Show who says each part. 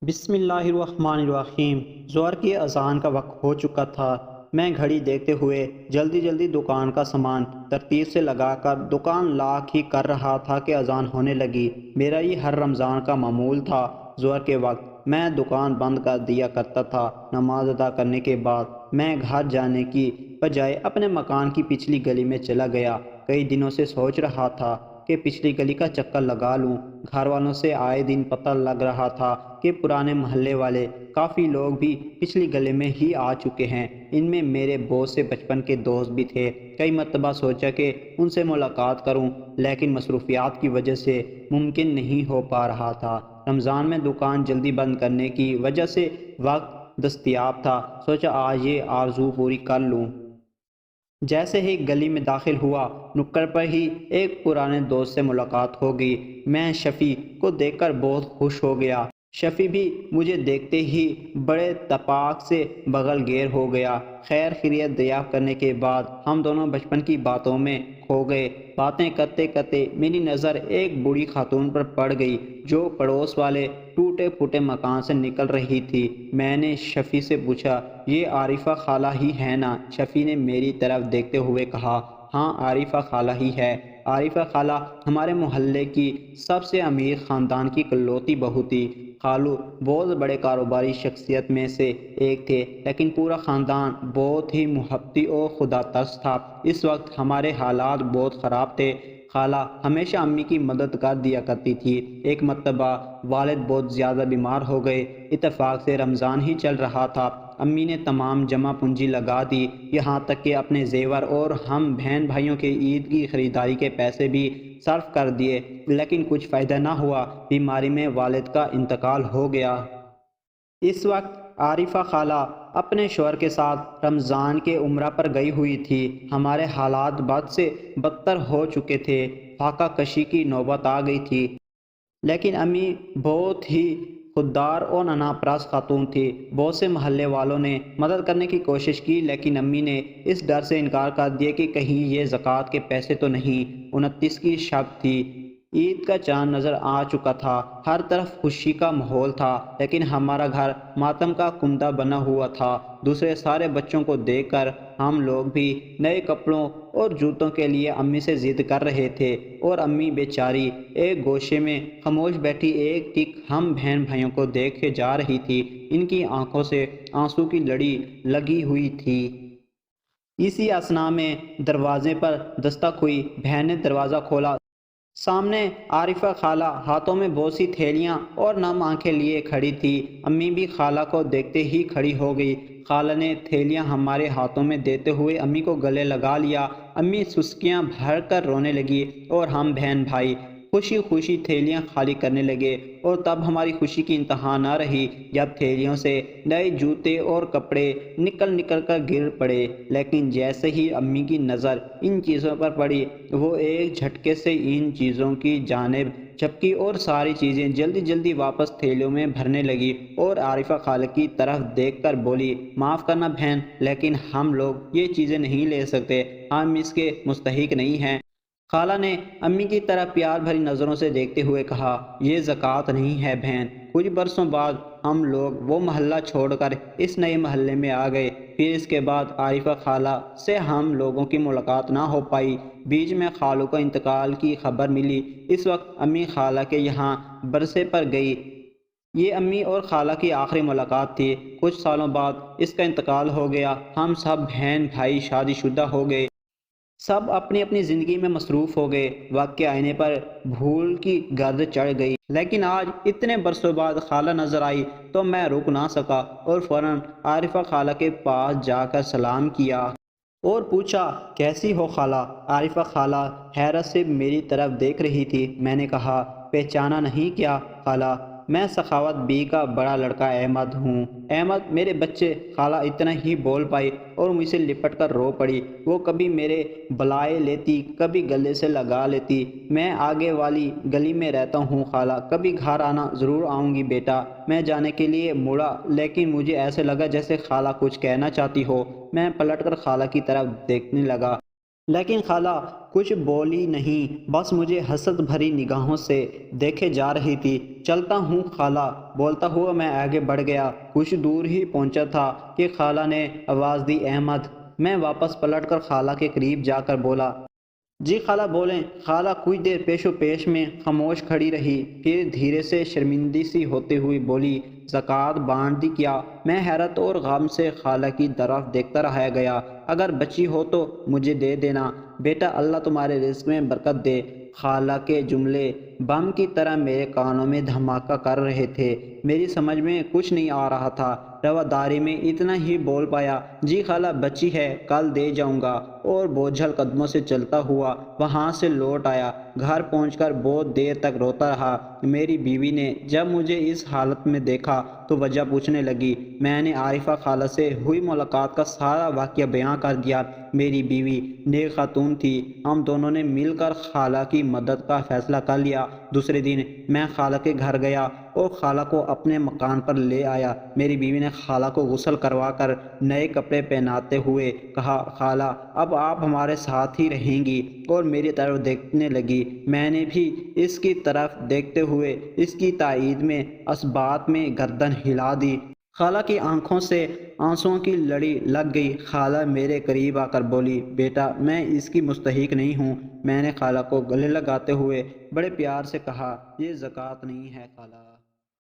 Speaker 1: بسم اللہ الرحمن الرحیم۔ ظہر کی اذان کا وقت ہو چکا تھا۔ میں گھڑی دیکھتے ہوئے جلدی جلدی دکان کا سامان ترتیب سے لگا کر دکان لاک ہی کر رہا تھا کہ اذان ہونے لگی۔ میرا یہ ہر رمضان کا معمول تھا۔ ظہر کے وقت میں دکان بند کر دیا کرتا تھا۔ نماز ادا کرنے کے بعد میں گھر جانے کی بجائے اپنے مکان کی پچھلی گلی میں چلا گیا۔ کئی دنوں سے سوچ رہا تھا کہ پچھلی گلی کا چکر لگا لوں۔ گھر والوں سے آئے دن پتہ لگ رہا تھا کہ پرانے محلے والے کافی لوگ بھی پچھلی گلی میں ہی آ چکے ہیں۔ ان میں میرے بہت سے بچپن کے دوست بھی تھے۔ کئی مرتبہ سوچا کہ ان سے ملاقات کروں، لیکن مصروفیات کی وجہ سے ممکن نہیں ہو پا رہا تھا۔ رمضان میں دکان جلدی بند کرنے کی وجہ سے وقت دستیاب تھا۔ سوچا آج یہ آرزو پوری کر لوں۔ جیسے ہی گلی میں داخل ہوا، نکڑ پر ہی ایک پرانے دوست سے ملاقات ہو گئی۔ میں شفیع کو دیکھ کر بہت خوش ہو گیا۔ شفیع بھی مجھے دیکھتے ہی بڑے اتفاق سے بغل گیر ہو گیا۔ خیر خیریت دریافت کرنے کے بعد ہم دونوں بچپن کی باتوں میں کھو گئے۔ باتیں کرتے کرتے میری نظر ایک بوڑھی خاتون پر پڑ گئی جو پڑوس والے ٹوٹے پھوٹے مکان سے نکل رہی تھی۔ میں نے شفیع سے پوچھا، یہ عارفہ خالہ ہی ہے نا؟ شفیع نے میری طرف دیکھتے ہوئے کہا، ہاں عارفہ خالہ ہی ہے۔ عارفہ خالہ ہمارے محلے کی سب سے امیر خاندان کی اکلوتی بہو تھی۔ خالو بہت بڑے کاروباری شخصیت میں سے ایک تھے، لیکن پورا خاندان بہت ہی محبتی اور خدا ترس تھا۔ اس وقت ہمارے حالات بہت خراب تھے۔ خالہ ہمیشہ امی کی مدد کر دیا کرتی تھی۔ ایک مرتبہ والد بہت زیادہ بیمار ہو گئے۔ اتفاق سے رمضان ہی چل رہا تھا۔ امی نے تمام جمع پونجی لگا دی، یہاں تک کہ اپنے زیور اور ہم بہن بھائیوں کے عید کی خریداری کے پیسے بھی صرف کر دیے، لیکن کچھ فائدہ نہ ہوا۔ بیماری میں والد کا انتقال ہو گیا۔ اس وقت عارفہ خالہ اپنے شوہر کے ساتھ رمضان کے عمرہ پر گئی ہوئی تھی۔ ہمارے حالات بد سے بدتر ہو چکے تھے۔ فاقہ کشی کی نوبت آ گئی تھی۔ لیکن امی بہت ہی خوددار اور انا پرست خاتون تھی۔ بہت سے محلے والوں نے مدد کرنے کی کوشش کی، لیکن امی نے اس ڈر سے انکار کر دیا کہ کہیں یہ زکوٰۃ کے پیسے تو نہیں۔ 29 کی شب تھی۔ عید کا چاند نظر آ چکا تھا۔ ہر طرف خوشی کا ماحول تھا، لیکن ہمارا گھر ماتم کا کندہ بنا ہوا تھا۔ دوسرے سارے بچوں کو دیکھ کر ہم لوگ بھی نئے کپڑوں اور جوتوں کے لیے امی سے ضد کر رہے تھے، اور امی بیچاری ایک گوشے میں خاموش بیٹھی ایک ٹک ہم بہن بھائیوں کو دیکھے جا رہی تھی۔ ان کی آنکھوں سے آنسو کی لڑی لگی ہوئی تھی۔ اسی اثنا میں دروازے پر دستک ہوئی۔ بہن نے دروازہ کھولا۔ سامنے عارفہ خالہ ہاتھوں میں بہت سی تھیلیاں اور نم آنکھیں لیے کھڑی تھی۔ امی بھی خالہ کو دیکھتے ہی کھڑی ہو گئی۔ خالہ نے تھیلیاں ہمارے ہاتھوں میں دیتے ہوئے امی کو گلے لگا لیا۔ امی سسکیاں بھر کر رونے لگی اور ہم بہن بھائی خوشی خوشی تھیلیاں خالی کرنے لگے، اور تب ہماری خوشی کی انتہا نہ رہی جب تھیلیوں سے نئے جوتے اور کپڑے نکل کر گر پڑے۔ لیکن جیسے ہی امی کی نظر ان چیزوں پر پڑی، وہ ایک جھٹکے سے ان چیزوں کی جانب جھپکی اور ساری چیزیں جلدی جلدی واپس تھیلیوں میں بھرنے لگی، اور عارفہ خالہ کی طرف دیکھ کر بولی، معاف کرنا بہن، لیکن ہم لوگ یہ چیزیں نہیں لے سکتے، ہم اس کے مستحق نہیں ہیں۔ خالہ نے امی کی طرف پیار بھری نظروں سے دیکھتے ہوئے کہا، یہ زکوٰۃ نہیں ہے بہن۔ کچھ برسوں بعد ہم لوگ وہ محلہ چھوڑ کر اس نئے محلے میں آ گئے۔ پھر اس کے بعد عارفہ خالہ سے ہم لوگوں کی ملاقات نہ ہو پائی۔ بیچ میں خالو کا انتقال کی خبر ملی۔ اس وقت امی خالہ کے یہاں برسے پر گئی۔ یہ امی اور خالہ کی آخری ملاقات تھی۔ کچھ سالوں بعد اس کا انتقال ہو گیا۔ ہم سب بہن بھائی شادی شدہ ہو گئے۔ سب اپنی اپنی زندگی میں مصروف ہو گئے۔ وقت کے آئینے پر بھول کی گرد چڑھ گئی۔ لیکن آج اتنے برسوں بعد خالہ نظر آئی تو میں رک نہ سکا اور فوراً عارفہ خالہ کے پاس جا کر سلام کیا اور پوچھا، کیسی ہو خالہ؟ عارفہ خالہ حیرت سے میری طرف دیکھ رہی تھی۔ میں نے کہا، پہچانا نہیں کیا خالہ؟ میں سخاوت بی کا بڑا لڑکا احمد ہوں۔ احمد میرے بچے۔ خالہ اتنا ہی بول پائی اور مجھ سے لپٹ کر رو پڑی۔ وہ کبھی میرے بلائے لیتی، کبھی گلے سے لگا لیتی۔ میں آگے والی گلی میں رہتا ہوں خالہ، کبھی گھر آنا ضرور آؤں گی بیٹا۔ میں جانے کے لیے مڑا، لیکن مجھے ایسے لگا جیسے خالہ کچھ کہنا چاہتی ہو۔ میں پلٹ کر خالہ کی طرف دیکھنے لگا۔ لیکن خالہ کچھ بولی نہیں، بس مجھے حسد بھری نگاہوں سے دیکھے جا رہی تھی۔ چلتا ہوں خالہ، بولتا ہوا میں آگے بڑھ گیا۔ کچھ دور ہی پہنچا تھا کہ خالہ نے آواز دی، احمد۔ میں واپس پلٹ کر خالہ کے قریب جا کر بولا، جی خالہ بولیں۔ خالہ کچھ دیر پیش و پیش میں خاموش کھڑی رہی، پھر دھیرے سے شرمندی سی ہوتے ہوئی بولی، زکوٰۃ بانٹ دی کیا؟ میں حیرت اور غم سے خالہ کی طرف دیکھتا رہ گیا۔ اگر بچی ہو تو مجھے دے دینا بیٹا، اللہ تمہارے رزق میں برکت دے۔ خالہ کے جملے بم کی طرح میرے کانوں میں دھماکہ کر رہے تھے۔ میری سمجھ میں کچھ نہیں آ رہا تھا، رواداری میں اتنا ہی بول پایا، جی خالہ بچی ہے، کل دے جاؤں گا، اور بوجھل قدموں سے چلتا ہوا وہاں سے لوٹ آیا۔ گھر پہنچ کر بہت دیر تک روتا رہا۔ میری بیوی نے جب مجھے اس حالت میں دیکھا تو وجہ پوچھنے لگی۔ میں نے عارفہ خالہ سے ہوئی ملاقات کا سارا واقعہ بیان کر دیا۔ میری بیوی نیک خاتون تھی، ہم دونوں نے مل کر خالہ کی مدد کا فیصلہ کر لیا۔ دوسرے دن میں خالہ کے گھر گیا اور خالہ کو اپنے مکان پر لے آیا۔ میری بیوی نے خالہ کو غسل کروا کر نئے کپڑے پہناتے ہوئے کہا، خالہ اب آپ ہمارے ساتھ ہی رہیں گی، اور میری طرف دیکھنے لگی۔ میں نے بھی اس کی طرف دیکھتے ہوئے اس کی تائید میں اس بات میں گردن ہلا دی۔ خالہ کی آنکھوں سے آنسوؤں کی لڑی لگ گئی۔ خالہ میرے قریب آ کر بولی، بیٹا میں اس کی مستحق نہیں ہوں۔ میں نے خالہ کو گلے لگاتے ہوئے بڑے پیار سے کہا، یہ زکوٰۃ نہیں ہے خالہ۔